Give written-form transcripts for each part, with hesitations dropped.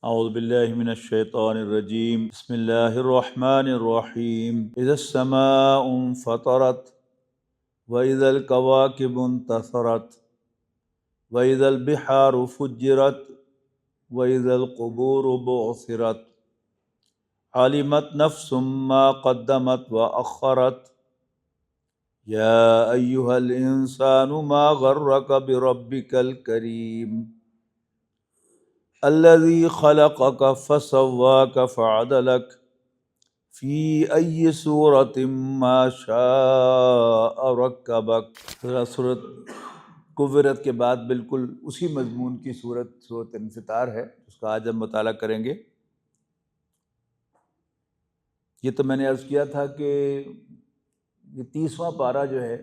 اعوذ باللہ من الشیطان الرجیم بسم اللہ الرحمن الرحیم اذا السماء انفطرت واذا الكواكب انتثرت واذا البحار فجرت واذا القبور بعثرت علمت نفس ما قدمت واخرت یا ایہا الانسان ما غرک بربک الکریم الذي خلقك فسواك فعدلك في أي صورة ما شاء ركبك۔ سورۃ کورت کے بعد بالکل اسی مضمون کی سورۃ انفطار ہے، اس کا آج ہم مطالعہ کریں گے۔ یہ تو میں نے عرض کیا تھا کہ یہ 30واں پارہ جو ہے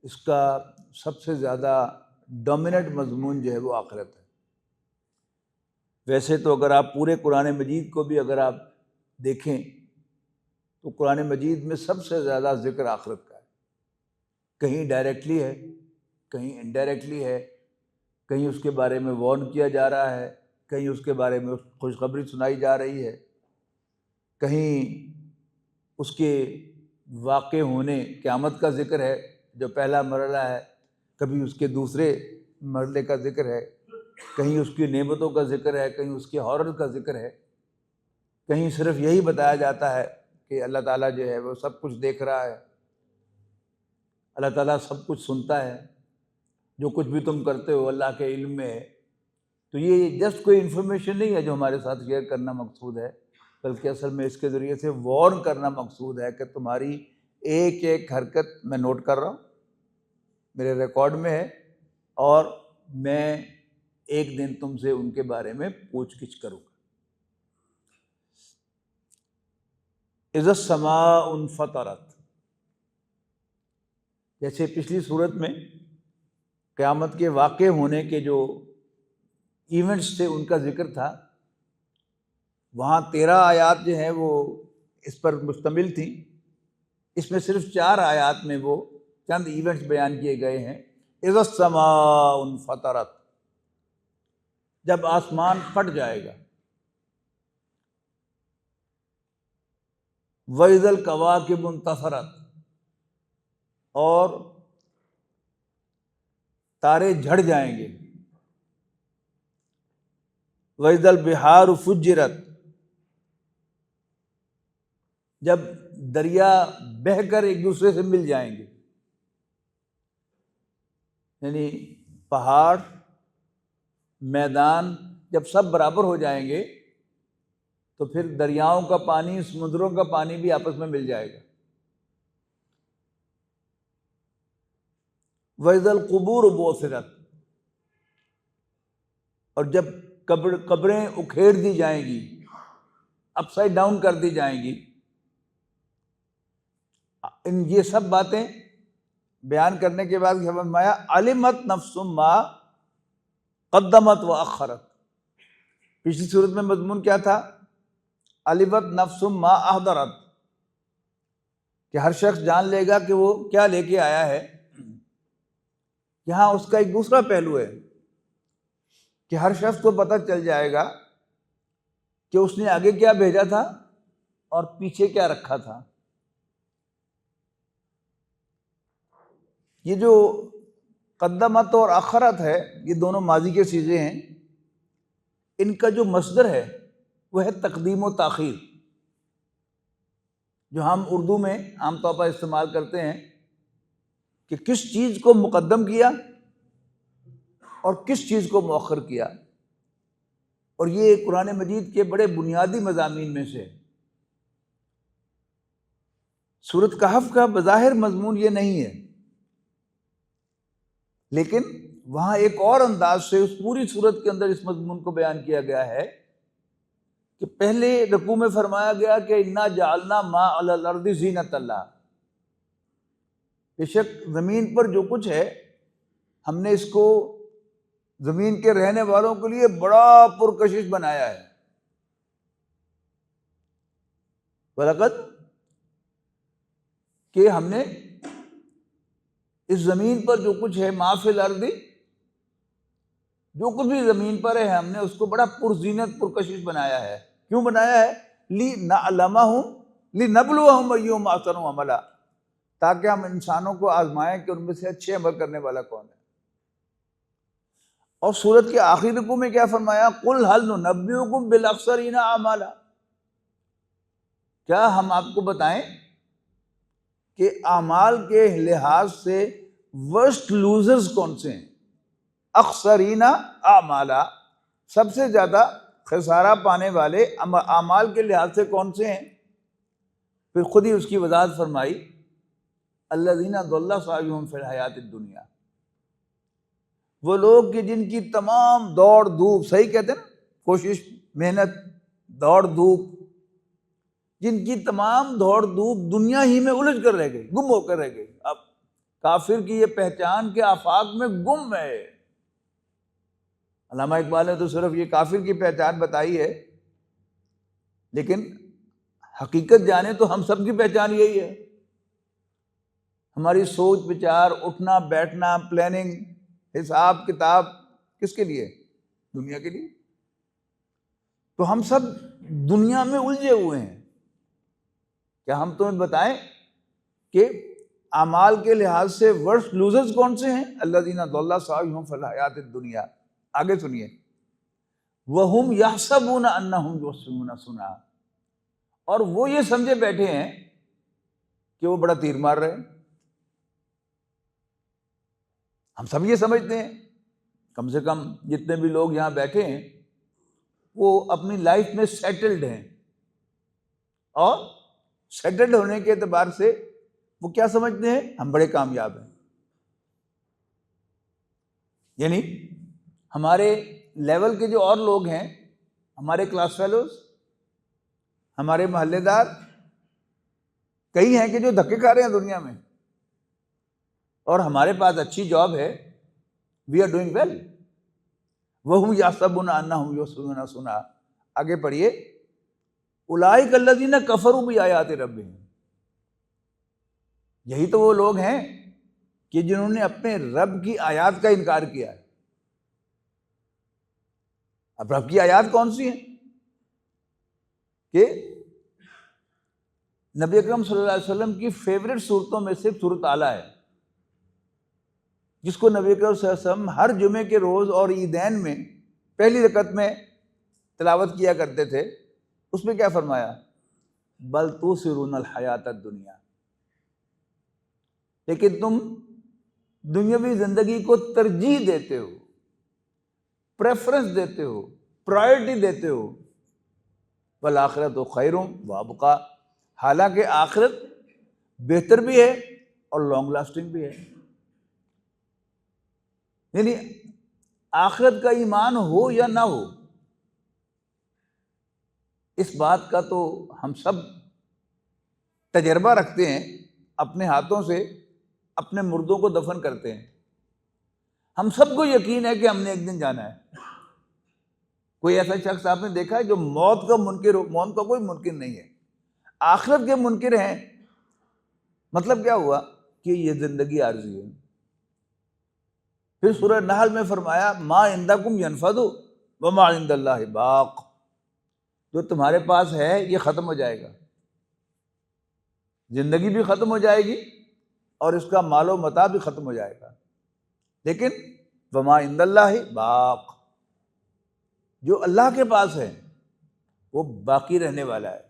اس کا سب سے زیادہ ڈومیننٹ مضمون جو ہے وہ آخرت ہے۔ ویسے تو اگر آپ پورے قرآن مجید کو بھی اگر آپ دیکھیں تو قرآن مجید میں سب سے زیادہ ذکر آخرت کا ہے، کہیں ڈائریکٹلی ہے، کہیں انڈائریکٹلی ہے، کہیں اس کے بارے میں وارن کیا جا رہا ہے، کہیں اس کے بارے میں خوشخبری سنائی جا رہی ہے، کہیں اس کے واقع ہونے قیامت کا ذکر ہے جو پہلا مرحلہ ہے، کبھی اس کے دوسرے مرحلے کا ذکر ہے، کہیں اس کی نعمتوں کا ذکر ہے، کہیں اس کے ہارر کا ذکر ہے، کہیں صرف یہی بتایا جاتا ہے کہ اللہ تعالیٰ جو ہے وہ سب کچھ دیکھ رہا ہے، اللہ تعالیٰ سب کچھ سنتا ہے، جو کچھ بھی تم کرتے ہو اللہ کے علم میں ہے۔ تو یہ جسٹ کوئی انفارمیشن نہیں ہے جو ہمارے ساتھ شیئر کرنا مقصود ہے، بلکہ اصل میں اس کے ذریعے سے وارن کرنا مقصود ہے کہ تمہاری ایک ایک حرکت میں نوٹ کر رہا ہوں، میرے ریکارڈ میں ہے، اور میں ایک دن تم سے ان کے بارے میں پوچھ گچھ کروں گا۔ اذا السماء انفطرت، جیسے پچھلی صورت میں قیامت کے واقع ہونے کے جو ایونٹس تھے ان کا ذکر تھا، وہاں 13 آیات جو ہیں وہ اس پر مشتمل تھیں، اس میں صرف 4 آیات میں وہ چند ایونٹس بیان کیے گئے ہیں۔ اذا السماء انفطرت، جب آسمان پھٹ جائے گا، وَإِذَا الْكَوَاكِبُ انتَثَرَتْ، اور تارے جھڑ جائیں گے، وَإِذَا الْبِحَارُ فُجِّرَتْ، جب دریا بہہ کر ایک دوسرے سے مل جائیں گے، یعنی پہاڑ میدان جب سب برابر ہو جائیں گے تو پھر دریاؤں کا پانی، سمندروں کا پانی بھی آپس میں مل جائے گا۔ وَإِذَا الْقُبُورُ بُعْثِرَتْ، اور جب قبریں اکھیڑ دی جائیں گی، اپ سائڈ ڈاؤن کر دی جائیں گی۔ یہ سب باتیں بیان کرنے کے بعد فرمایا علمت نفس ما قدمت واخرت۔ پچھلی صورت میں مضمون کیا تھا؟ علمت نفس ما احضرت، کہ ہر شخص جان لے گا کہ وہ کیا لے کے آیا ہے۔ یہاں اس کا ایک دوسرا پہلو ہے کہ ہر شخص کو پتہ چل جائے گا کہ اس نے آگے کیا بھیجا تھا اور پیچھے کیا رکھا تھا۔ یہ جو قدمت اور اخرت ہے، یہ دونوں ماضی کے صیغے ہیں، ان کا جو مصدر ہے وہ ہے تقدیم و تاخیر، جو ہم اردو میں عام طور پر استعمال کرتے ہیں کہ کس چیز کو مقدم کیا اور کس چیز کو مؤخر کیا، اور یہ قرآن مجید کے بڑے بنیادی مضامین میں سے ہے۔ سورۃ کہف کا بظاہر مضمون یہ نہیں ہے، لیکن وہاں ایک اور انداز سے اس پوری صورت کے اندر اس مضمون کو بیان کیا گیا ہے کہ پہلے رکوع میں فرمایا گیا کہ انا جعلنا ما علی الارض زینۃ اللہ، بے شک زمین پر جو کچھ ہے ہم نے اس کو زمین کے رہنے والوں کے لیے بڑا پرکشش بنایا ہے۔ وَلَقَدْ، کہ ہم نے اس زمین پر جو کچھ ہے ما فی الارض، جو کچھ بھی زمین پر ہے ہم نے اس کو بڑا پرزینت پرکشش بنایا ہے. کیوں بنایا ہے؟ لِنَعْلَمَهُمْ لِنَبْلُوَهُمْ أَيُّهُمْ أَحْسَنُ عَمَلًا، تاکہ ہم انسانوں کو آزمائیں کہ ان میں سے اچھے عمل کرنے والا کون ہے. اور سورت کے آخری رکوع میں کیا فرمایا؟ قُلْ هَلْ نُنَبِّئُكُمْ بِالْأَخْسَرِينَ أَعْمَالًا، کیا ہم آپ کو بتائیں کہ اعمال کے لحاظ سے ورسٹ لوزرز کون سے ہیں؟ اخسرین اعمالا، سب سے زیادہ خسارہ پانے والے اعمال کے لحاظ سے کون سے ہیں؟ پھر خود ہی اس کی وضاحت فرمائی، الذین ضل سعیہم فی الحیات الدنیا، وہ لوگ کہ جن کی تمام دوڑ دھوپ، صحیح کہتے ہیں نا، کوشش، محنت، دوڑ دھوپ، جن کی تمام دوڑ دھوپ دنیا ہی میں الجھ کر رہ گئی، گم ہو کر رہ گئی. اب کافر کی یہ پہچان کے آفاق میں گم ہے. علامہ اقبال نے تو صرف یہ کافر کی پہچان بتائی ہے، لیکن حقیقت جانے تو ہم سب کی پہچان یہی ہے. ہماری سوچ بچار، اٹھنا بیٹھنا، پلاننگ، حساب کتاب کس کے لیے؟ دنیا کے لیے. تو ہم سب دنیا میں الجھے ہوئے ہیں. کیا ہم تمہیں بتائیں کہ اعمال کے لحاظ سے ورسٹ لوزرز کون سے ہیں؟ الذین ضل سعیہم فی الحیات الدنیا. آگے سنیے، وَهُمْ يَحْسَبُونَ أَنَّهُمْ يُحْسِنُونَ صُنْعًا، اور وہ یہ سمجھے بیٹھے ہیں کہ وہ بڑا تیر مار رہے ہیں. ہم سب یہ سمجھتے ہیں، کم سے کم جتنے بھی لوگ یہاں بیٹھے ہیں وہ اپنی لائف میں سیٹلڈ ہیں، اور سیٹلڈ ہونے کے اعتبار سے وہ کیا سمجھتے ہیں؟ ہم بڑے کامیاب ہیں. یعنی ہمارے لیول کے جو اور لوگ ہیں، ہمارے کلاس فیلوز، ہمارے محلے دار، کئی ہیں کہ جو دھکے کھا رہے ہیں دنیا میں، اور ہمارے پاس اچھی جاب ہے، وی آر ڈوئنگ ویل. وَهُمْ يَحْسَبُونَ أَنَّهُمْ يُحْسِنُونَ صُنْعًا. آگے پڑھیے، أُولَٰئِكَ الَّذِينَ كَفَرُوا بِآيَاتِ رَبِّهِمْ، یہی تو وہ لوگ ہیں کہ جنہوں نے اپنے رب کی آیات کا انکار کیا ہے. اب رب کی آیات کون سی ہیں؟ کہ نبی اکرم صلی اللہ علیہ وسلم کی فیوریٹ صورتوں میں سے سورۃ اعلیٰ ہے، جس کو نبی اکرم صلی اللہ علیہ وسلم ہر جمعے کے روز اور عیدین میں پہلی رکعت میں تلاوت کیا کرتے تھے. اس میں کیا فرمایا؟ بل تؤثرون الحیات الدنیا، لیکن تم دنیاوی زندگی کو ترجیح دیتے ہو، پریفرنس دیتے ہو، پرائرٹی دیتے ہو. والآخرۃ خیر وابقیٰ، حالانکہ آخرت بہتر بھی ہے اور لانگ لاسٹنگ بھی ہے. یعنی آخرت کا ایمان ہو یا نہ ہو، اس بات کا تو ہم سب تجربہ رکھتے ہیں، اپنے ہاتھوں سے اپنے مردوں کو دفن کرتے ہیں. ہم سب کو یقین ہے کہ ہم نے ایک دن جانا ہے. کوئی ایسا شخص آپ نے دیکھا ہے جو موت کا منکر ہو؟ موت کا کوئی منکر نہیں ہے. آخرت کے منکر ہیں. مطلب کیا ہوا؟ کہ یہ زندگی عارضی ہے. پھر سورہ نحل میں فرمایا ما عندکم ینفد وما عند اللہ باق، جو تمہارے پاس ہے یہ ختم ہو جائے گا. زندگی بھی ختم ہو جائے گی اور اس کا مال و متاع بھی ختم ہو جائے گا، لیکن وما عند اللہ باق، جو اللہ کے پاس ہے وہ باقی رہنے والا ہے.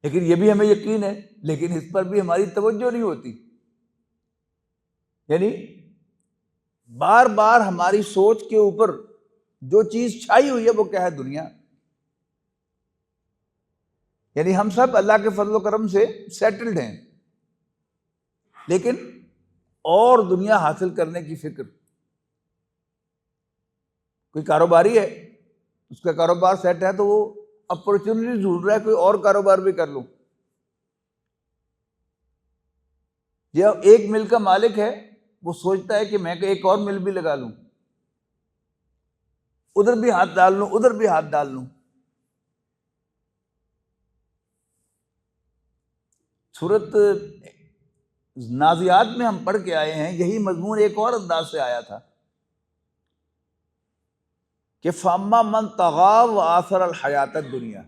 لیکن یہ بھی ہمیں یقین ہے، لیکن اس پر بھی ہماری توجہ نہیں ہوتی. یعنی بار بار ہماری سوچ کے اوپر جو چیز چھائی ہوئی ہے وہ کیا ہے؟ دنیا. یعنی ہم سب اللہ کے فضل و کرم سے سیٹلڈ ہیں، لیکن اور دنیا حاصل کرنے کی فکر. کوئی کاروباری ہے، اس کا کاروبار سیٹ ہے تو وہ اپرچونٹی ڈھونڈ رہا ہے کوئی اور کاروبار بھی کر لوں. یا ایک مل کا مالک ہے، وہ سوچتا ہے کہ میں ایک اور مل بھی لگا لوں، ادھر بھی ہاتھ ڈال لوں، ادھر بھی ہاتھ ڈال لوں. سورۃ نازعات میں ہم پڑھ کے آئے ہیں، یہی مضمون ایک اور انداز سے آیا تھا. کہ فاما من طغا وآثر الحیات الدنیا،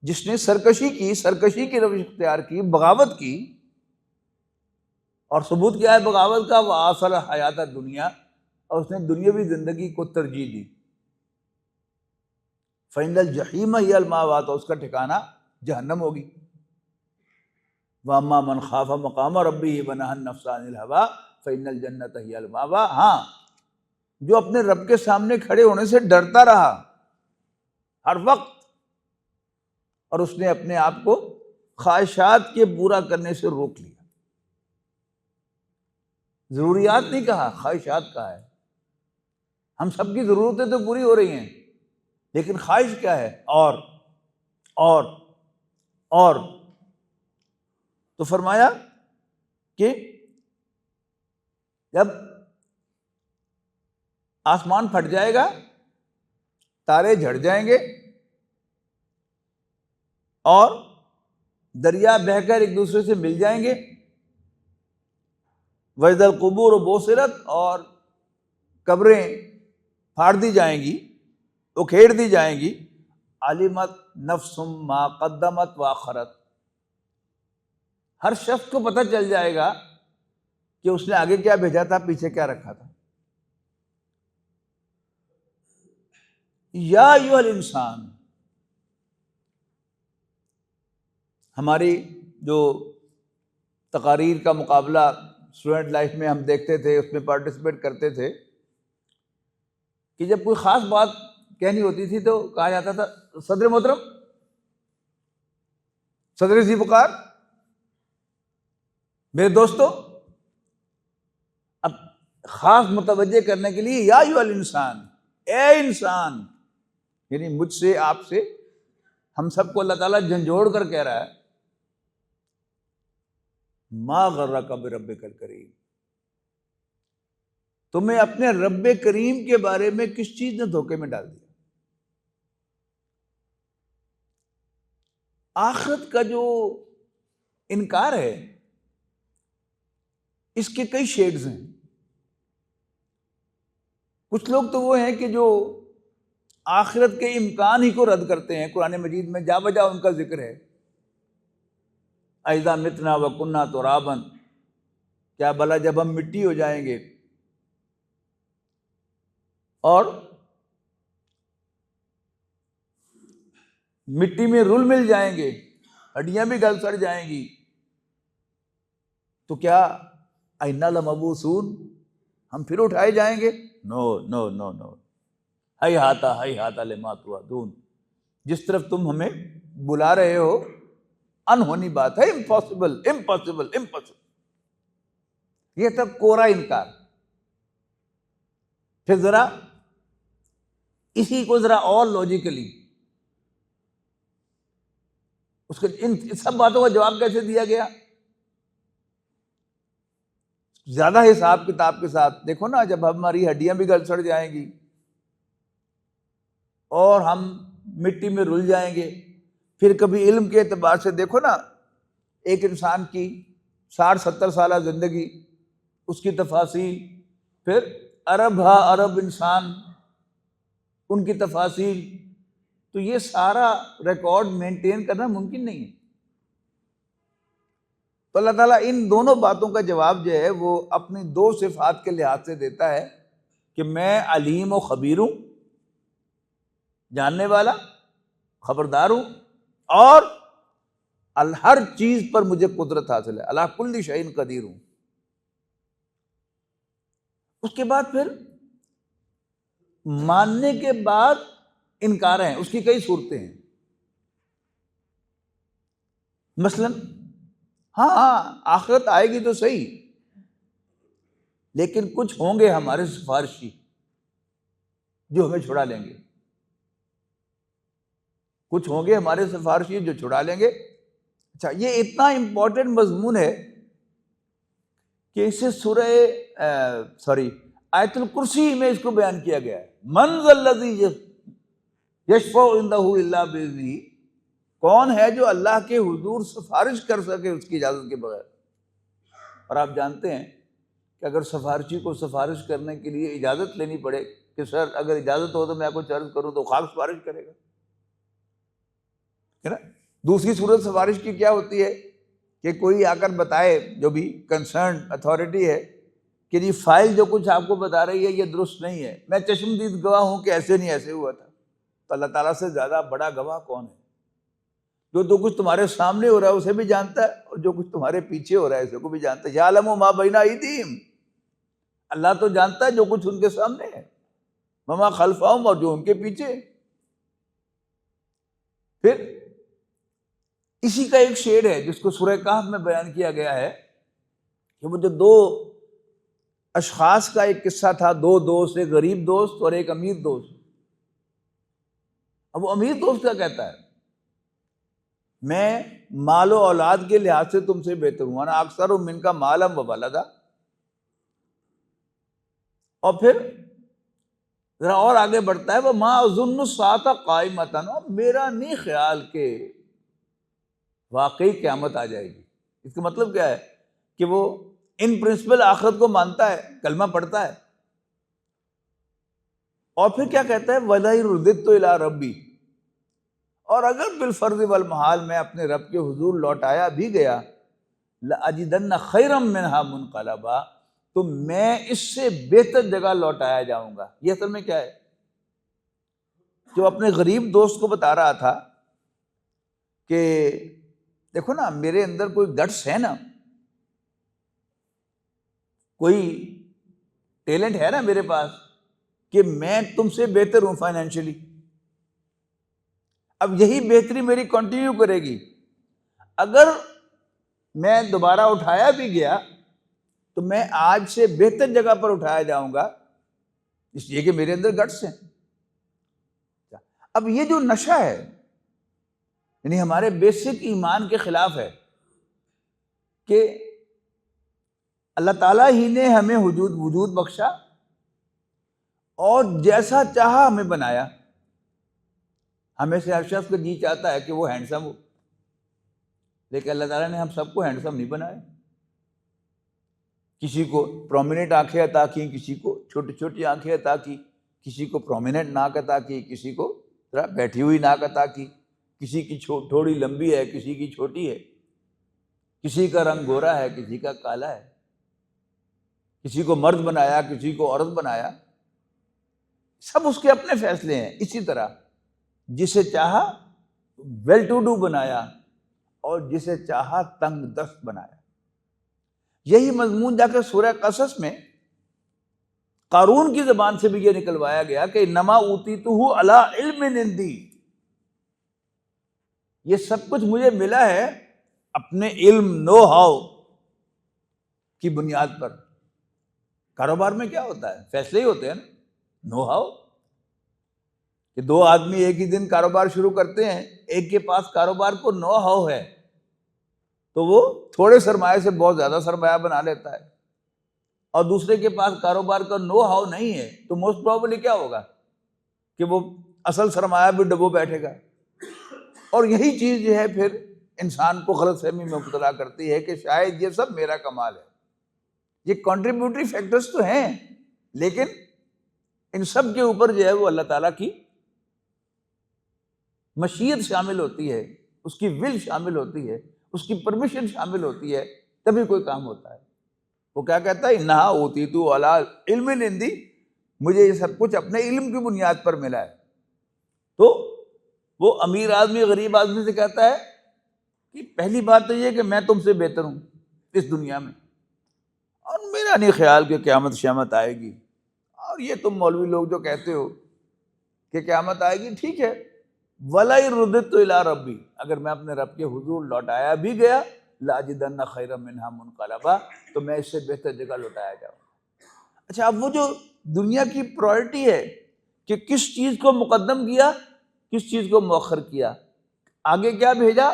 جس نے سرکشی کی روش اختیار کی، بغاوت کی، اور ثبوت کیا ہے بغاوت کا؟ وآثر الحیات الدنیا، اور اس نے دنیاوی زندگی کو ترجیح دی، فإن الجحیم ہی المأویٰ، تو اس کا ٹھکانہ جہنم ہوگی۔ وَأَمَّا مَنْ خَافَ مَقَامَ رَبِّهِ وَنَهَى النَّفْسَ عَنِ الْهَوَىٰ فَإِنَّ الْجَنَّةَ هِيَ الْمَأْوَىٰ، ہاں جو اپنے رب کے سامنے کھڑے ہونے سے ڈرتا رہا ہر وقت، اور اس نے اپنے آپ کو خواہشات کے پورا کرنے سے روک لیا، ضروریات نہیں کہا، خواہشات کہا ہے۔ ہم سب کی ضرورتیں تو پوری ہو رہی ہیں، لیکن خواہش کیا ہے؟ اور تو فرمایا کہ جب آسمان پھٹ جائے گا، تارے جھڑ جائیں گے، اور دریا بہہ کر ایک دوسرے سے مل جائیں گے، وَإِذَا الْقُبُورُ بُعْثِرَتْ، اور قبریں پھاڑ دی جائیں گی، اکھیڑ دی جائیں گی، عَلِمَتْ نَفْسٌ مَا قَدَّمَتْ وَأَخَّرَتْ، ہر شخص کو پتہ چل جائے گا کہ اس نے آگے کیا بھیجا تھا، پیچھے کیا رکھا تھا۔ یا ایھا الانسان، ہماری جو تقاریر کا مقابلہ اسٹوڈنٹ لائف میں ہم دیکھتے تھے، اس میں پارٹیسپیٹ کرتے تھے، کہ جب کوئی خاص بات کہنی ہوتی تھی تو کہا جاتا تھا صدر محترم، صدر ذی وقار، میرے دوستو۔ اب خاص متوجہ کرنے کے لیے یا ایھا الانسان، اے انسان، یعنی مجھ سے، آپ سے، ہم سب کو اللہ تعالیٰ جھنجھوڑ کر کہہ رہا ہے، ما غرک بربک الکریم، تمہیں اپنے رب کریم کے بارے میں کس چیز نے دھوکے میں ڈال دیا؟ آخرت کا جو انکار ہے، اس کے کئی شیڈز ہیں۔ کچھ لوگ تو وہ ہیں کہ جو آخرت کے امکان ہی کو رد کرتے ہیں، قرآن مجید میں جا بجا ان کا ذکر ہے، اَإِذَا مِتْنَا وَكُنَّا تُرَابًا، کیا بھلا جب ہم مٹی ہو جائیں گے اور مٹی میں رول مل جائیں گے، ہڈیاں بھی گل سڑ جائیں گی، تو کیا اِنَّا لَمَبْعُوثُونَ، ہم پھر اٹھائے جائیں گے؟ نو نو نو نو، ہیہاتا لما توعدون، جس طرف تم ہمیں بلا رہے ہو انہونی بات ہے، امپاسبل امپاسبل امپاسبل، یہ تھا کورا انکار۔ پھر ذرا اسی کو ذرا اور لاجیکلی اس کے ان سب باتوں کا جواب کیسے دیا گیا؟ زیادہ حساب کتاب کے ساتھ دیکھو نا، جب ہماری ہڈیاں بھی گل سڑ جائیں گی اور ہم مٹی میں رل جائیں گے، پھر کبھی علم کے اعتبار سے دیکھو نا، ایک انسان کی 60-70 سالہ زندگی، اس کی تفاصیل، پھر ارب انسان، ان کی تفاصیل، تو یہ سارا ریکارڈ مینٹین کرنا ممکن نہیں ہے۔ تو اللہ تعالیٰ ان دونوں باتوں کا جواب جو ہے وہ اپنی دو صفات کے لحاظ سے دیتا ہے کہ میں علیم و خبیر ہوں، جاننے والا، خبردار ہوں، اور ہر چیز پر مجھے قدرت حاصل ہے، علی کل شیء قدیر ہوں۔ اس کے بعد پھر ماننے کے بعد انکار ہیں، اس کی کئی صورتیں ہیں۔ مثلا ہاں آخرت آئے گی تو صحیح، لیکن کچھ ہوں گے ہمارے سفارشی جو ہمیں چھڑا لیں گے، کچھ ہوں گے ہمارے سفارشی جو چھڑا لیں گے۔ اچھا، یہ اتنا امپورٹنٹ مضمون ہے کہ اسے آیت الکرسی میں اس کو بیان کیا گیا ہے، من ذا الذی یشفع عندہ الا باذنہ، کون ہے جو اللہ کے حضور سفارش کر سکے اس کی اجازت کے بغیر؟ اور آپ جانتے ہیں کہ اگر سفارشی کو سفارش کرنے کے لیے اجازت لینی پڑے کہ سر اگر اجازت ہو تو میں کچھ عرض کروں، تو خاک سفارش کرے گا، ہے نا۔ دوسری صورت سفارش کی کیا ہوتی ہے کہ کوئی آ کر بتائے، جو بھی کنسرن اتھارٹی ہے، کہ جی فائل جو کچھ آپ کو بتا رہی ہے یہ درست نہیں ہے، میں چشمدید گواہ ہوں کہ ایسے نہیں ایسے ہوا تھا۔ تو اللہ تعالیٰ سے زیادہ بڑا گواہ کون ہے؟ جو کچھ تمہارے سامنے ہو رہا ہے اسے بھی جانتا ہے، اور جو کچھ تمہارے پیچھے ہو رہا ہے اسے کو بھی جانتا ہے۔ یعلم ما بین ایدیہم، اللہ تو جانتا ہے جو کچھ ان کے سامنے ہے، وما خلفہم، اور جو ان کے پیچھے۔ پھر اسی کا ایک شیڈ ہے جس کو سورہ کہف میں بیان کیا گیا ہے کہ وہ جو دو اشخاص کا ایک قصہ تھا، دو دوست، ایک غریب دوست اور ایک امیر دوست۔ اب وہ امیر دوست کیا کہتا ہے؟ میں مال و اولاد کے لحاظ سے تم سے بہتر ہوں، انا اکثر من کا مالا و ولدا۔ اور پھر ذرا اور آگے بڑھتا ہے، وہ ما اظن الساعۃ قائمۃ، میرا نہیں خیال کہ واقعی قیامت آ جائے گی۔ اس کا مطلب کیا ہے کہ وہ ان پرنسپل آخرت کو مانتا ہے، کلمہ پڑھتا ہے۔ اور پھر کیا کہتا ہے، وَلَئِن رُدِدتُّ إِلَىٰ رَبِّي، اور اگر بالفرض والمحال میں اپنے رب کے حضور لوٹایا بھی گیا، لَأَجِدَنَّ خَيْرًا مِّنْهَا مُنْقَلَبًا، تو میں اس سے بہتر جگہ لوٹایا جاؤں گا۔ یہ اصل میں کیا ہے؟ جو اپنے غریب دوست کو بتا رہا تھا کہ دیکھو نا، میرے اندر کوئی گٹس ہے نا، کوئی ٹیلنٹ ہے نا میرے پاس کہ میں تم سے بہتر ہوں فائنینشلی۔ اب یہی بہتری میری کنٹینیو کرے گی۔ اگر میں دوبارہ اٹھایا بھی گیا تو میں آج سے بہتر جگہ پر اٹھایا جاؤں گا، اس لیے کہ میرے اندر گٹس ہیں۔ اب یہ جو نشہ ہے، یعنی ہمارے بیسک ایمان کے خلاف ہے کہ اللہ تعالیٰ ہی نے ہمیں وجود بخشا اور جیسا چاہا ہمیں بنایا۔ ہمیں سے ہر شخص کا جی چاہتا ہے کہ وہ ہینڈسم ہو، لیکن اللہ تعالیٰ نے ہم سب کو ہینڈسم نہیں بنایا۔ کسی کو پرومیننٹ آنکھیں عطا کی، کسی کو چھوٹی چھوٹی آنکھیں عطا کی، کسی کو پرومیننٹ ناک عطا کی، کسی کو ذرا بیٹھی ہوئی ناک عطا کی، کسی کی تھوڑی لمبی ہے، کسی کی چھوٹی ہے، کسی کا رنگ گورا ہے، کسی کا کالا ہے، کسی کو مرد بنایا، کسی کو عورت بنایا۔ سب اس کے اپنے فیصلے ہیں۔ اسی طرح جسے چاہا ویل ٹو ڈو بنایا اور جسے چاہا تنگ دست بنایا۔ یہی مضمون جا کے سورہ قصص میں قارون کی زبان سے بھی یہ نکلوایا گیا کہ انما اوتیتہ علی علم عندی، یہ سب کچھ مجھے ملا ہے اپنے علم، نو ہاؤ کی بنیاد پر۔ کاروبار میں کیا ہوتا ہے؟ فیصلے ہی ہوتے ہیں نا، نو ہاؤ۔ کہ دو آدمی ایک ہی دن کاروبار شروع کرتے ہیں، ایک کے پاس کاروبار کو نو ہاؤ ہے تو وہ تھوڑے سرمایہ سے بہت زیادہ سرمایہ بنا لیتا ہے، اور دوسرے کے پاس کاروبار کا نو ہاؤ نہیں ہے تو موسٹ پروبلی کیا ہوگا کہ وہ اصل سرمایہ بھی ڈبو بیٹھے گا۔ اور یہی چیز جو ہے پھر انسان کو غلط فہمی میں مبتلا کرتی ہے کہ شاید یہ سب میرا کمال ہے۔ یہ کنٹریبیوٹری فیکٹرز تو ہیں، لیکن ان سب کے اوپر جو ہے وہ اللہ تعالیٰ کی مشیت شامل ہوتی ہے، اس کی ول شامل ہوتی ہے، اس کی پرمیشن شامل ہوتی ہے، تبھی کوئی کام ہوتا ہے۔ وہ کیا کہتا ہے، انہا اوتیت علی علم عندی، مجھے یہ سب کچھ اپنے علم کی بنیاد پر ملا ہے۔ تو وہ امیر آدمی غریب آدمی سے کہتا ہے کہ پہلی بات تو یہ کہ میں تم سے بہتر ہوں اس دنیا میں، اور میرا نہیں خیال کہ قیامت شیامت آئے گی، اور یہ تم مولوی لوگ جو کہتے ہو کہ قیامت آئے گی، ٹھیک ہے، وَلَئِن رُدِدتُّ إِلَىٰ رَبِّي، اگر میں اپنے رب کے حضور لوٹایا بھی گیا، لَأَجِدَنَّ خَيْرًا مِّنْهَا مُنْقَلَبًا، تو میں اس سے بہتر جگہ لوٹایا جاؤں گا۔ اچھا، اب وہ جو دنیا کی پرائرٹی ہے کہ کس چیز کو مقدم کیا، کس چیز کو مؤخر کیا، آگے کیا بھیجا،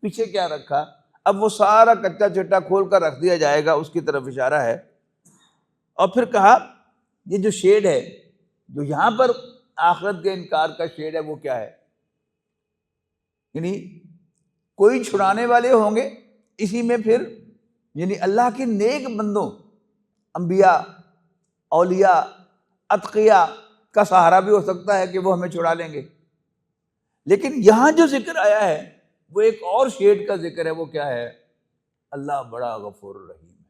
پیچھے کیا رکھا، اب وہ سارا کچا چٹا کھول کر رکھ دیا جائے گا، اس کی طرف اشارہ ہے۔ اور پھر کہا یہ جو شیڈ ہے، جو یہاں پر آخرت کے انکار کا شیڈ ہے، وہ کیا ہے؟ یعنی کوئی چھڑانے والے ہوں گے اسی میں، پھر یعنی اللہ کے نیک بندوں انبیاء، اولیاء، اتقیاء کا سہارا بھی ہو سکتا ہے کہ وہ ہمیں چھڑا لیں گے، لیکن یہاں جو ذکر آیا ہے وہ ایک اور شیڈ کا ذکر ہے. وہ کیا ہے؟ اللہ بڑا غفور الرحیم ہے.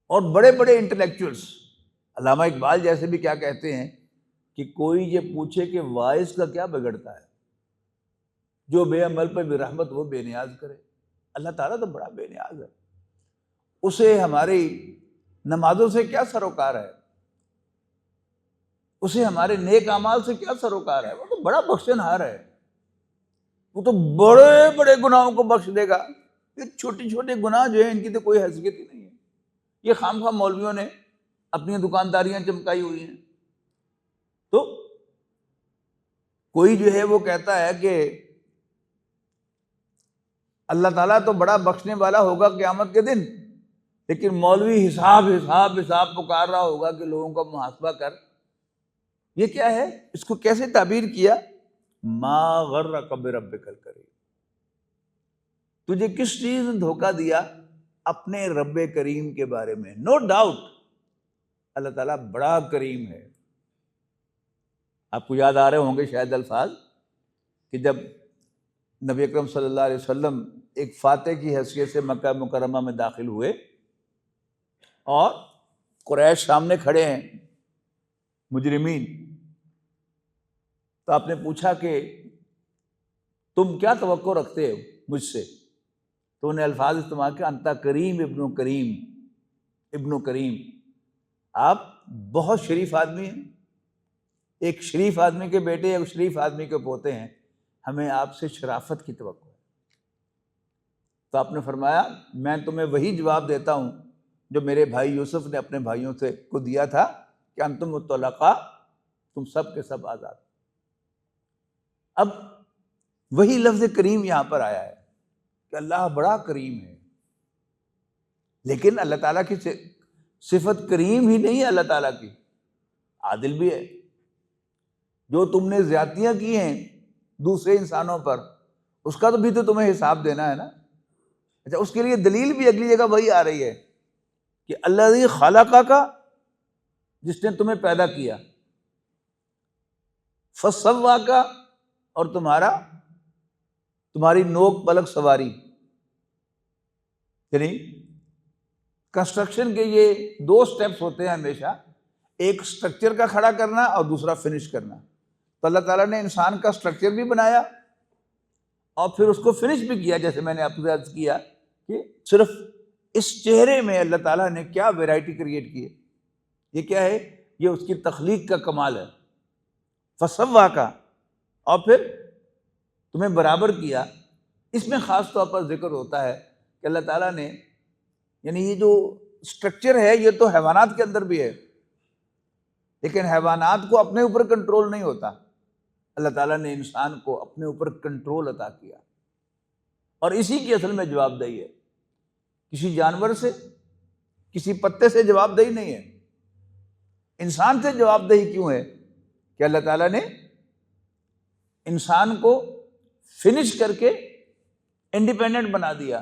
اور بڑے بڑے انٹلیکچوئلس، علامہ اقبال جیسے بھی کیا کہتے ہیں کہ کوئی یہ پوچھے کہ وائس کا کیا بگڑتا ہے، جو بے عمل پہ بھی رحمت وہ بے نیاز کرے. اللہ تعالیٰ تو بڑا بے نیاز ہے، اسے ہماری نمازوں سے کیا سروکار ہے، اسے ہمارے نیک اعمال سے کیا سروکار ہے. وہ تو بڑا بخشنہار ہے، وہ تو بڑے بڑے گناہوں کو بخش دے گا. یہ چھوٹے چھوٹے گناہ جو ہیں ان کی تو کوئی حیثیت ہی نہیں ہے. یہ خام خواہ مولویوں نے اپنی دکانداریاں چمکائی ہوئی ہیں. تو کوئی جو ہے وہ کہتا ہے کہ اللہ تعالیٰ تو بڑا بخشنے والا ہوگا قیامت کے دن، لیکن مولوی حساب حساب حساب پکار رہا ہوگا کہ لوگوں کا محاسبہ کر. یہ کیا ہے؟ اس کو کیسے تعبیر کیا؟ ما غرک بربک الکریم، تجھے کس چیز نے دھوکہ دیا اپنے رب کریم کے بارے میں. نو ڈاؤٹ اللہ تعالیٰ بڑا کریم ہے. آپ کو یاد آ رہے ہوں گے شاید الفاظ کہ جب نبی اکرم صلی اللہ علیہ وسلم ایک فاتح کی حیثیت سے مکہ مکرمہ میں داخل ہوئے اور قریش سامنے کھڑے ہیں مجرمین، تو آپ نے پوچھا کہ تم کیا توقع رکھتے ہو مجھ سے؟ تو انہیں الفاظ استعمال کیا، انتا کریم ابن کریم، ابن کریم، آپ بہت شریف آدمی ہیں، ایک شریف آدمی کے بیٹے، ایک شریف آدمی کے پوتے ہیں، ہمیں آپ سے شرافت کی توقع ہے. تو آپ نے فرمایا میں تمہیں وہی جواب دیتا ہوں جو میرے بھائی یوسف نے اپنے بھائیوں سے کو دیا تھا کہ انتم الطلقاء، تم سب کے سب آزاد. اب وہی لفظ کریم یہاں پر آیا ہے کہ اللہ بڑا کریم ہے، لیکن اللہ تعالیٰ کی صفت کریم ہی نہیں ہے، اللہ تعالیٰ کی عادل بھی ہے. جو تم نے زیادتیاں کی ہیں دوسرے انسانوں پر، اس کا تو بھی تو تمہیں حساب دینا ہے نا. اچھا، اس کے لیے دلیل بھی اگلی جگہ وہی آ رہی ہے کہ الذی خلقک، جس نے تمہیں پیدا کیا، فسواک، اور تمہاری نوک پلک سواری. یعنی کنسٹرکشن کے یہ دو سٹیپس ہوتے ہیں ہمیشہ، ایک سٹرکچر کا کھڑا کرنا اور دوسرا فنش کرنا. تو اللہ تعالیٰ نے انسان کا سٹرکچر بھی بنایا اور پھر اس کو فنش بھی کیا. جیسے میں نے آپ سے عرض کیا کہ صرف اس چہرے میں اللہ تعالیٰ نے کیا ویرائٹی کریٹ کی ہے. یہ کیا ہے؟ یہ اس کی تخلیق کا کمال ہے. فسواک، اور پھر تمہیں برابر کیا. اس میں خاص طور پر ذکر ہوتا ہے کہ اللہ تعالیٰ نے، یعنی یہ جو سٹرکچر ہے یہ تو حیوانات کے اندر بھی ہے، لیکن حیوانات کو اپنے اوپر کنٹرول نہیں ہوتا. اللہ تعالیٰ نے انسان کو اپنے اوپر کنٹرول عطا کیا، اور اسی کی اصل میں جواب دہی ہے. کسی جانور سے، کسی پتے سے جواب دہی نہیں ہے. انسان سے جواب دہی کیوں ہے؟ کہ اللہ تعالیٰ نے انسان کو فنش کر کے انڈیپینڈنٹ بنا دیا.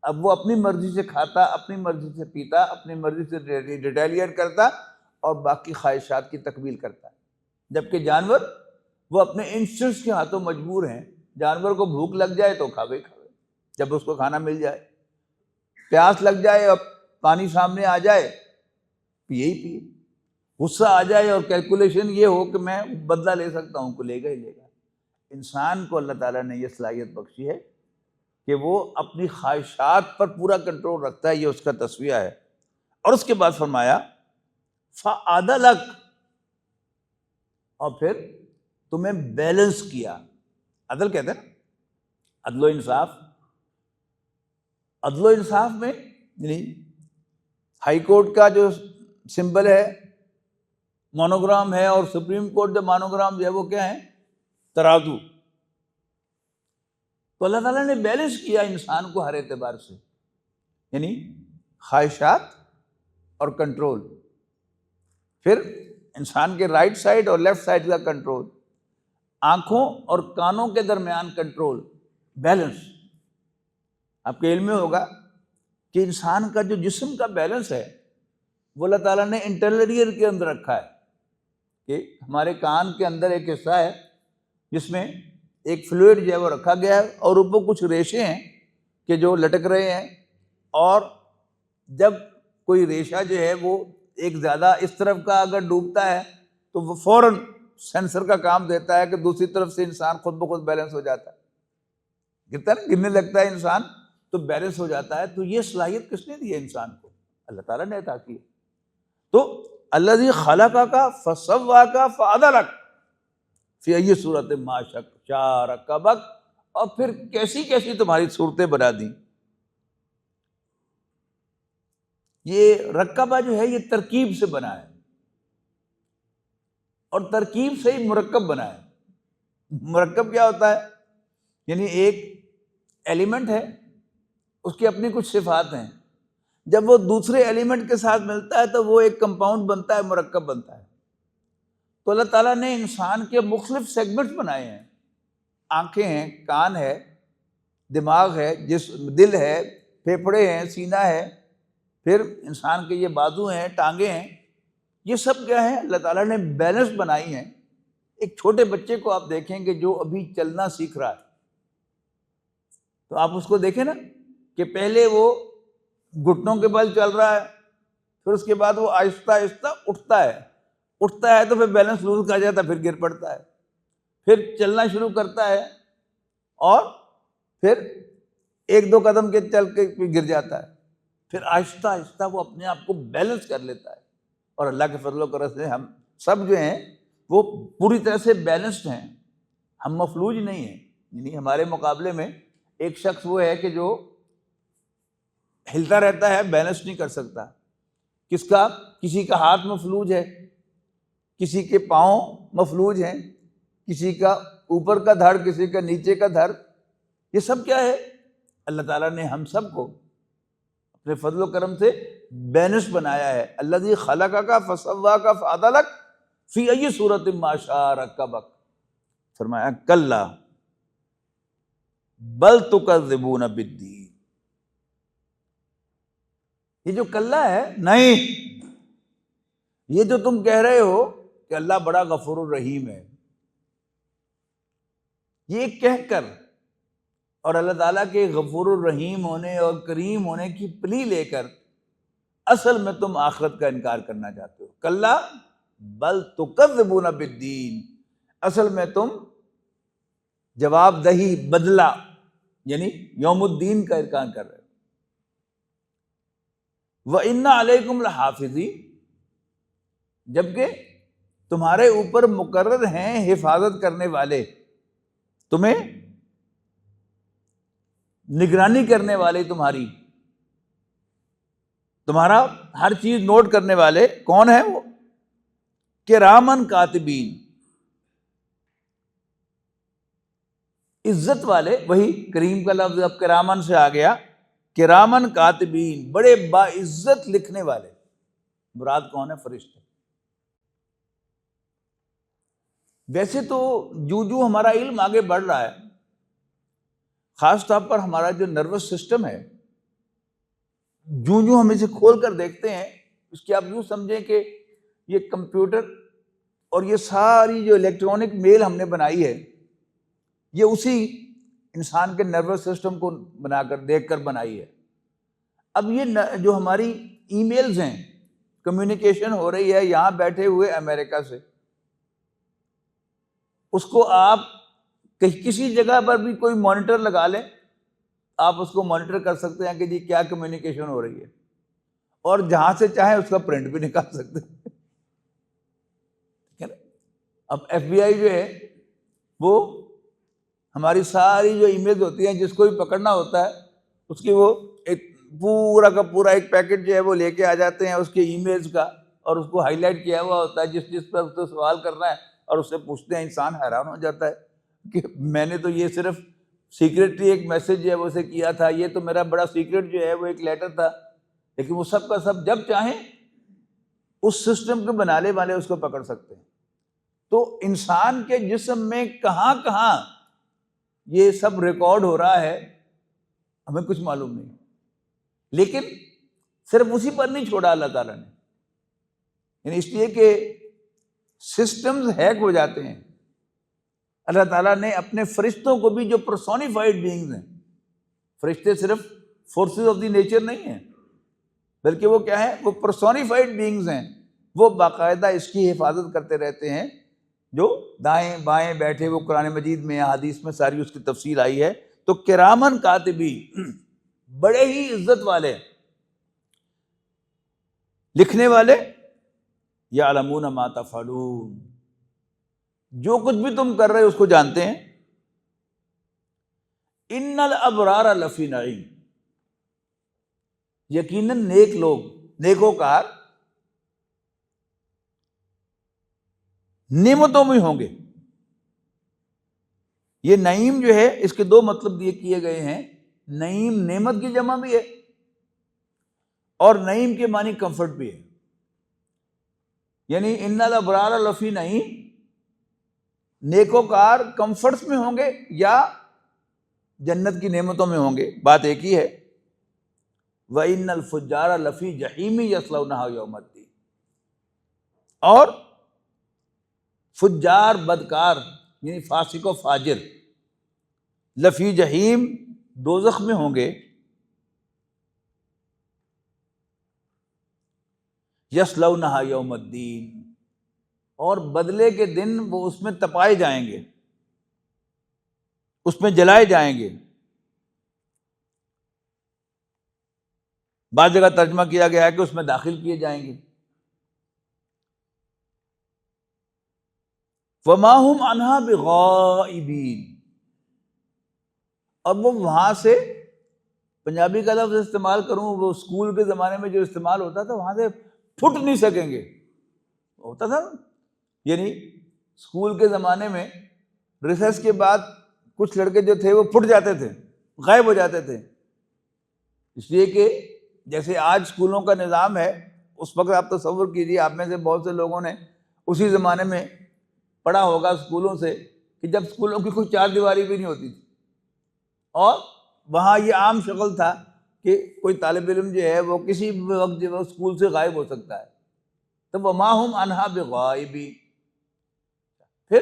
اب وہ اپنی مرضی سے کھاتا، اپنی مرضی سے پیتا، اپنی مرضی سے ریٹیلیٹ کرتا اور باقی خواہشات کی تکمیل کرتا. جبکہ جانور وہ اپنے انسٹنکٹس کے ہاتھوں مجبور ہیں. جانور کو بھوک لگ جائے تو کھاوے، جب اس کو کھانا مل جائے. پیاس لگ جائے اور پانی سامنے آ جائے پیے ہی پیے. غصہ آ جائے اور کیلکولیشن یہ ہو کہ میں بدلہ لے سکتا ہوں، کو لے گا ہی لے گا. انسان کو اللہ تعالیٰ نے یہ صلاحیت بخشی ہے کہ وہ اپنی خواہشات پر پورا کنٹرول رکھتا ہے. یہ اس کا تسویہ ہے. اور اس کے بعد فرمایا فَعَدَلَكَ، اور پھر تمہیں بیلنس کیا. عدل کہتے ہیں نا، عدل و انصاف. عدل و انصاف میں یعنی ہائی کورٹ کا جو سمبل ہے مونوگرام ہے، اور سپریم کورٹ جو مونوگرام جو ہے وہ کیا ہے؟ ترازو. تو اللہ تعالیٰ نے بیلنس کیا انسان کو ہر اعتبار سے، یعنی خواہشات اور کنٹرول. پھر انسان کے رائٹ سائڈ اور لیفٹ سائڈ کا کنٹرول، آنکھوں اور کانوں کے درمیان کنٹرول، بیلنس. آپ کے علم میں ہوگا کہ انسان کا جو جسم کا بیلنس ہے وہ اللہ تعالیٰ نے انٹرنل ایئر کے اندر رکھا ہے، کہ ہمارے کان کے اندر ایک حصہ ہے جس میں ایک فلوئڈ جو ہے وہ رکھا گیا ہے، اور اوپر کچھ ریشے ہیں کہ جو لٹک رہے ہیں، اور جب کوئی ریشہ جو ہے وہ ایک زیادہ اس طرف کا اگر ڈوبتا ہے تو وہ فوراً سینسر کا کام دیتا ہے کہ دوسری طرف سے انسان خود بخود بیلنس ہو جاتا ہے، گرتا ہے نا، گرنے لگتا ہے انسان تو بیلنس ہو جاتا ہے۔ تو یہ صلاحیت کس نے دی ہے انسان کو؟ اللہ تعالیٰ نے عطا کی ہے۔ تو الذی خلقک فسواک فعدلک فی ای صورت ما شاء رکبک، اور پھر کیسی کیسی تمہاری صورتیں بنا دیں۔ یہ رکبہ جو ہے یہ ترکیب سے بنا ہے، اور ترکیب سے ہی مرکب بنا ہے۔ مرکب کیا ہوتا ہے؟ یعنی ایک ایلیمنٹ ہے، اس کی اپنی کچھ صفات ہیں، جب وہ دوسرے ایلیمنٹ کے ساتھ ملتا ہے تو وہ ایک کمپاؤنڈ بنتا ہے، مرکب بنتا ہے۔ تو اللہ تعالیٰ نے انسان کے مختلف سیگمنٹ بنائے ہیں، آنکھیں ہیں، کان ہے، دماغ ہے، دل ہے، پھیپھڑے ہیں، سینہ ہے، پھر انسان کے یہ بازو ہیں، ٹانگیں ہیں، یہ سب کیا ہے؟ اللہ تعالیٰ نے بیلنس بنائی ہیں۔ ایک چھوٹے بچے کو آپ دیکھیں کہ جو ابھی چلنا سیکھ رہا ہے، تو آپ اس کو دیکھیں نا کہ پہلے وہ گھٹنوں کے بل چل رہا ہے، پھر اس کے بعد وہ آہستہ آہستہ اٹھتا ہے تو پھر بیلنس لوز کر جاتا ہے، پھر گر پڑتا ہے، پھر چلنا شروع کرتا ہے، اور پھر ایک دو قدم کے چل کے گر جاتا ہے، پھر آہستہ آہستہ وہ اپنے آپ کو بیلنس کر لیتا ہے۔ اور اللہ کے فضل و کرم سے ہم سب جو ہیں وہ پوری طرح سے بیلنسڈ ہیں، ہم مفلوج نہیں ہیں۔ یعنی ہمارے مقابلے میں ایک شخص وہ ہے کہ جو ہلتا رہتا ہے، بیلنس نہیں کر سکتا۔ کسی کا ہاتھ مفلوج ہے، کسی کے پاؤں مفلوج ہیں، کسی کا اوپر کا دھڑ، کسی کا نیچے کا دھڑ۔ یہ سب کیا ہے؟ اللہ تعالیٰ نے ہم سب کو اپنے فضل و کرم سے بیلنس بنایا ہے۔ الذی خلقک فسواک فعدلک فی ای صورت ما شاء رکبک۔ فرمایا کلا بل تکذبون بالدین۔ یہ جو کلا ہے، نہیں، یہ جو تم کہہ رہے ہو کہ اللہ بڑا غفور الرحیم ہے، یہ کہہ کر اور اللہ تعالیٰ کے غفور الرحیم ہونے اور کریم ہونے کی پلی لے کر اصل میں تم آخرت کا انکار کرنا چاہتے ہو۔ کلا بل تکذبون بالدین، اصل میں تم جواب دہی، بدلہ، یعنی یوم الدین کا انکار کر رہے ہو۔ وَإِنَّ عَلَيْكُمْ لَحَافِظِينَ، جبکہ تمہارے اوپر مقرر ہیں حفاظت کرنے والے، تمہیں نگرانی کرنے والے، تمہارا ہر چیز نوٹ کرنے والے۔ کون ہیں وہ؟ کرامن کاتبین، عزت والے، وہی کریم کا لفظ اب کرامن سے آ گیا، کرامن کاتبین، بڑے باعزت لکھنے والے۔ مراد کون ہے؟ فرشتے۔ ویسے تو جو ہمارا علم آگے بڑھ رہا ہے، خاص طور پر ہمارا جو نروس سسٹم ہے، جو ہم اسے کھول کر دیکھتے ہیں، اس کی آپ یوں سمجھیں کہ یہ کمپیوٹر اور یہ ساری جو الیکٹرانک میل ہم نے بنائی ہے، یہ اسی انسان کے نروس سسٹم کو بنا کر دیکھ کر بنائی ہے۔ اب یہ جو ہماری ای میلز ہیں، کمیونیکیشن ہو رہی ہے یہاں بیٹھے ہوئے امریکہ سے، اس کو آپ کسی جگہ پر بھی کوئی مانیٹر لگا لیں، آپ اس کو مانیٹر کر سکتے ہیں کہ جی کیا کمیونیکیشن ہو رہی ہے، اور جہاں سے چاہیں اس کا پرنٹ بھی نکال سکتے ہیں۔ اب ایف بی آئی جو ہے وہ ہماری ساری جو ای میلز ہوتی ہیں، جس کو بھی پکڑنا ہوتا ہے، اس کی وہ ایک پورا کا پورا ایک پیکٹ جو ہے وہ لے کے آ جاتے ہیں اس کے ای میلز کا، اور اس کو ہائی لائٹ کیا ہوا ہوتا ہے جس پر اس کو سوال کرنا ہے، اور اس سے پوچھتے ہیں۔ انسان حیران ہو جاتا ہے کہ میں نے تو یہ صرف سیکریٹلی ایک میسج جو ہے وہ اسے کیا تھا، یہ تو میرا بڑا سیکریٹ جو ہے وہ ایک لیٹر تھا، لیکن وہ سب کا سب جب چاہیں اس سسٹم کے بنانے والے اس کو پکڑ سکتے ہیں۔ تو انسان کے جسم میں کہاں کہاں یہ سب ریکارڈ ہو رہا ہے، ہمیں کچھ معلوم نہیں، لیکن صرف اسی پر نہیں چھوڑا اللہ تعالیٰ نے، یعنی اس لیے کہ سسٹمز ہیک ہو جاتے ہیں، اللہ تعالیٰ نے اپنے فرشتوں کو بھی، جو پرسونیفائڈ بینگز ہیں، فرشتے صرف فورسز آف دی نیچر نہیں ہیں، بلکہ وہ کیا ہے، وہ پرسونیفائڈ بینگز ہیں، وہ باقاعدہ اس کی حفاظت کرتے رہتے ہیں، جو دائیں بائیں بیٹھے، وہ قرآن مجید میں، حدیث میں ساری اس کی تفصیل آئی ہے۔ تو کرامن کاتبین، بڑے ہی عزت والے لکھنے والے، یعلمون ما تفعلون، جو کچھ بھی تم کر رہے ہو اس کو جانتے ہیں۔ ان الابرار لفی نعیم، یقیناً نیک لوگ، نیکوکار نعمتوں میں ہوں گے۔ یہ نعیم جو ہے، اس کے دو مطلب دیے کیے گئے ہیں، نعیم نعمت کی جمع بھی ہے، اور نعیم کے معنی کمفرٹ بھی ہے، یعنی ان الابرار لفی نعیم، نیکوکار کمفرٹس میں ہوں گے یا جنت کی نعمتوں میں ہوں گے، بات ایک ہی ہے۔ وَإِنَّ الْفُجَّارَ لَفِي جَحِيمٍ يَصْلَوْنَهَا يَوْمَ الدِّينِ، اور فجار بدکار یعنی فاسق و فاجر، لفی جہیم دوزخ میں ہوں گے، یصلونہا یوم الدین، اور بدلے کے دن وہ اس میں تپائے جائیں گے، اس میں جلائے جائیں گے۔ بعض جگہ ترجمہ کیا گیا ہے کہ اس میں داخل کیے جائیں گے۔ وَمَا هُمْ عَنْهَا بِغَائِبِينَ، اور وہ وہاں سے، پنجابی کا لفظ استعمال کروں، وہ اسکول کے زمانے میں جو استعمال ہوتا تھا، وہاں سے پھٹ نہیں سکیں گے، ہوتا تھا نا، یعنی اسکول کے زمانے میں ریسرچ کے بعد کچھ لڑکے جو تھے وہ پھٹ جاتے تھے، غائب ہو جاتے تھے، اس لیے کہ جیسے آج اسکولوں کا نظام ہے، اس وقت آپ تصور کیجیے، آپ میں سے بہت سے لوگوں نے اسی زمانے میں پڑھا ہوگا اسکولوں سے، کہ جب اسکولوں کی کوئی چار دیواری بھی نہیں ہوتی تھی، اور وہاں یہ عام شکل تھا کہ کوئی طالب علم جو ہے وہ کسی بھی وقت جو ہے اسکول سے غائب ہو سکتا ہے۔ تو وَمَا هُمْ عَنْهَا بِغَائِبِينَ، پھر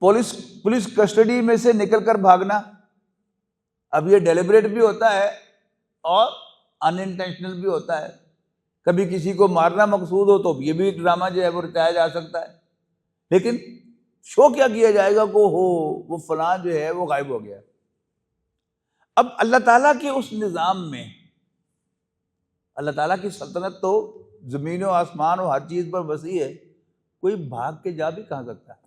پولیس کسٹڈی میں سے نکل کر بھاگنا، اب یہ ڈیلیبریٹ بھی ہوتا ہے اور ان انٹینشنل بھی ہوتا ہے، کبھی کسی کو مارنا مقصود ہو تو یہ بھی ڈرامہ جو ہے وہ رچایا جا سکتا ہے، لیکن شو کیا کیا جائے گا کہ وہ فلاں جو ہے وہ غائب ہو گیا۔ اب اللہ تعالیٰ کے اس نظام میں، اللہ تعالیٰ کی سلطنت تو زمین و آسمان و ہر چیز پر وسیع ہے، کوئی بھاگ کے جا بھی کہاں سکتا ہے؟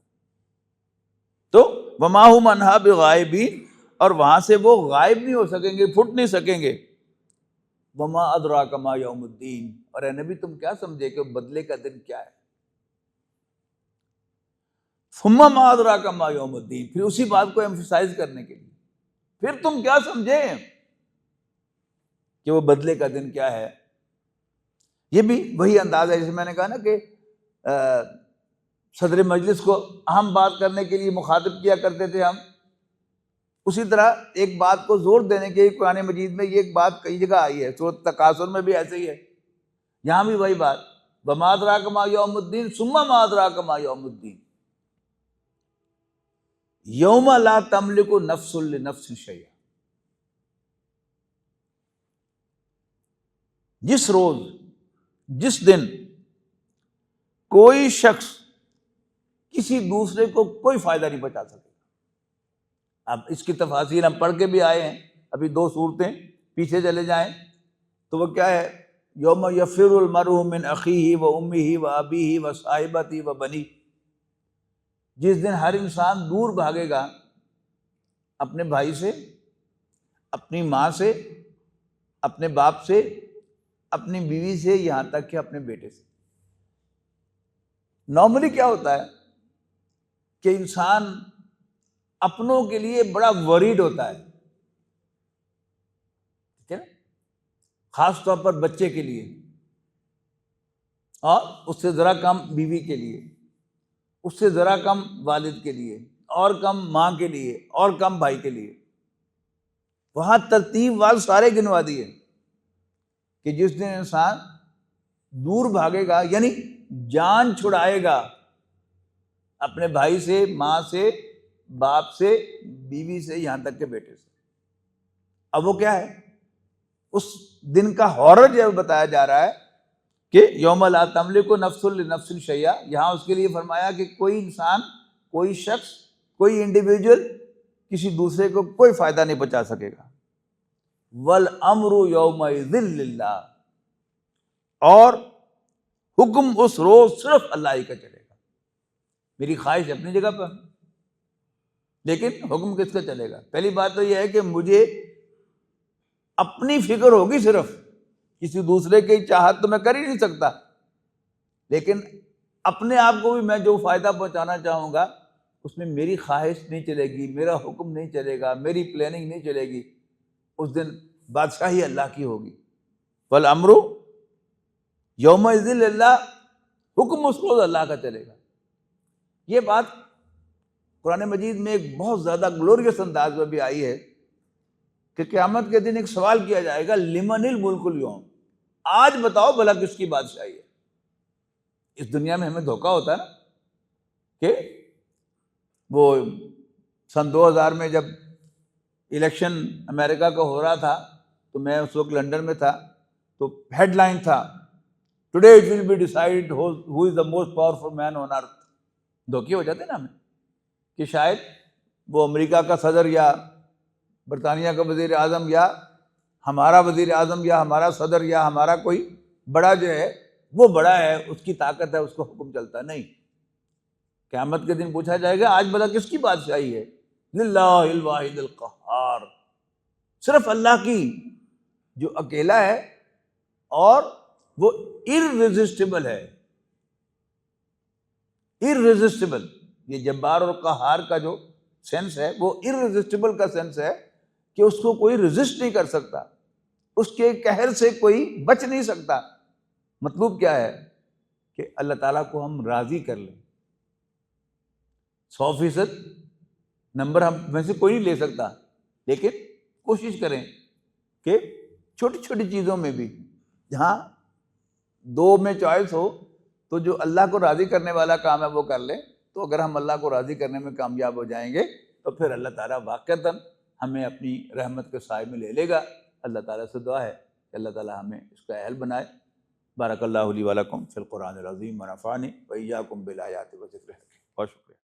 تو وَمَا هُمْ عَنْهَا بِغَائِبِينَ، اور وہاں سے وہ غائب نہیں ہو سکیں گے، پھٹ نہیں سکیں گے۔ وَمَا أَدْرَاكَ مَا يَوْمُ الدِّينِ، اور اے نبی تم کیا سمجھے کہ بدلے کا دن کیا ہے؟ ثُمَّ مَا أَدْرَاكَ مَا يَوْمُ الدِّينِ، پھر اسی بات کو ایمفسائز کرنے کے لیے، پھر تم کیا سمجھے کہ وہ بدلے کا دن کیا ہے؟ یہ بھی وہی انداز ہے جسے میں نے کہا نا کہ صدر مجلس کو اہم بات کرنے کے لیے مخاطب کیا کرتے تھے ہم، اسی طرح ایک بات کو زور دینے کے لیے قرآن مجید میں یہ ایک بات کئی جگہ آئی ہے، سورۃ تکاثر میں بھی ایسے ہی ہے، یہاں بھی وہی بات، وَمَا أَدْرَاكَ مَا يَوْمُ الدِّينِ ثُمَّ مَا أَدْرَاكَ مَا يَوْمُ الدِّينِ يَوْمَ لَا تَمْلِكُ نَفْسٌ لِنَفْسٍ شَيْئًا، جس روز، جس دن کوئی شخص کسی دوسرے کو کوئی فائدہ نہیں پہنچا سکے۔ اب اس کی تفاصیل ہم پڑھ کے بھی آئے ہیں، ابھی 2 صورتیں پیچھے چلے جائیں تو وہ کیا ہے، یوم یفر المرء من اخیہ و امہ و ابیہ و صاحبتہ و بنیہ، جس دن ہر انسان دور بھاگے گا اپنے بھائی سے، اپنی ماں سے، اپنے باپ سے، اپنی بیوی سے، یہاں تک کہ اپنے بیٹے سے۔ نارملی کیا ہوتا ہے کہ انسان اپنوں کے لیے بڑا وریڈ ہوتا ہے، ٹھیک ہے نا، خاص طور پر بچے کے لیے، اور اس سے ذرا کم بیوی کے لیے، اس سے ذرا کم والد کے لیے، اور کم ماں کے لیے، اور کم بھائی کے لیے۔ وہاں ترتیب وال سارے گنوا دیے کہ جس دن انسان دور بھاگے گا، یعنی جان چھڑائے گا اپنے بھائی سے، ماں سے، باپ سے، بیوی سے، یہاں تک کہ بیٹے سے۔ اب وہ کیا ہے؟ اس دن کا ہارر جو بتایا جا رہا ہے کہ یوم لا تملک نفس لنفس شیئا، یہاں اس کے لیے فرمایا کہ کوئی انسان، کوئی شخص، کوئی انڈیویجول کسی دوسرے کو کوئی فائدہ نہیں پہنچا سکے گا۔ والامر یومئذ للہ، اور حکم اس روز صرف اللہ ہی کا چلے گا۔ میری خواہش اپنی جگہ پر، لیکن حکم کس کا چلے گا؟ پہلی بات تو یہ ہے کہ مجھے اپنی فکر ہوگی صرف، کسی دوسرے کی چاہت تو میں کر ہی نہیں سکتا، لیکن اپنے آپ کو بھی میں جو فائدہ پہنچانا چاہوں گا اس میں میری خواہش نہیں چلے گی، میرا حکم نہیں چلے گا، میری پلاننگ نہیں چلے گی۔ اس دن بادشاہی اللہ کی ہوگی۔ والامر یومئذ للہ، حکم اس روز اللہ کا چلے گا۔ یہ بات قرآن مجید میں ایک بہت زیادہ گلوریس انداز میں بھی آئی ہے کہ قیامت کے دن ایک سوال کیا جائے گا، لمن الملک اليوم، آج بتاؤ بھلا کس کی بادشاہی ہے؟ اس دنیا میں ہمیں دھوکا ہوتا ہے نا کہ وہ سن 2000 میں جب الیکشن امریکہ کا ہو رہا تھا تو میں اس وقت لنڈن میں تھا، تو ہیڈ لائن تھا today it will be decided who is the most powerful man on earth. دھوکے ہو جاتے ہیں نا ہمیں کہ شاید وہ امریکہ کا صدر یا برطانیہ کا وزیر اعظم یا ہمارا وزیر اعظم یا ہمارا صدر یا ہمارا کوئی بڑا جو ہے وہ بڑا ہے، اس کی طاقت ہے، اس کو حکم چلتا ہے۔ نہیں، قیامت کے دن پوچھا جائے گا آج بھلا کس کی بادشاہی ہے؟ للہ الواحد القہار، صرف اللہ کی جو اکیلا ہے اور وہ irresistible ہے۔ irresistible، یہ جبار اور قہار کا جو سینس ہے وہ irresistible کا سینس ہے کہ اس کو کوئی ریزسٹ نہیں کر سکتا، اس کے قہر سے کوئی بچ نہیں سکتا۔ مطلوب کیا ہے کہ اللہ تعالیٰ کو ہم راضی کر لیں۔ 100% نمبر ہم میں سے کوئی نہیں لے سکتا، لیکن کوشش کریں کہ چھوٹی چھوٹی چیزوں میں بھی جہاں دو میں چوائس ہو تو جو اللہ کو راضی کرنے والا کام ہے وہ کر لیں۔ تو اگر ہم اللہ کو راضی کرنے میں کامیاب ہو جائیں گے تو پھر اللہ تعالیٰ واقعتاً ہمیں اپنی رحمت کے سائے میں لے لے گا۔ اللہ تعالیٰ سے دعا ہے کہ اللہ تعالیٰ ہمیں اس کا اہل بنائے۔ بارک اللہ لی ولکم فی القرآن العظیم ونفعنی وإیاکم بالآیات و ذکر الحکیم۔ بہت شکریہ۔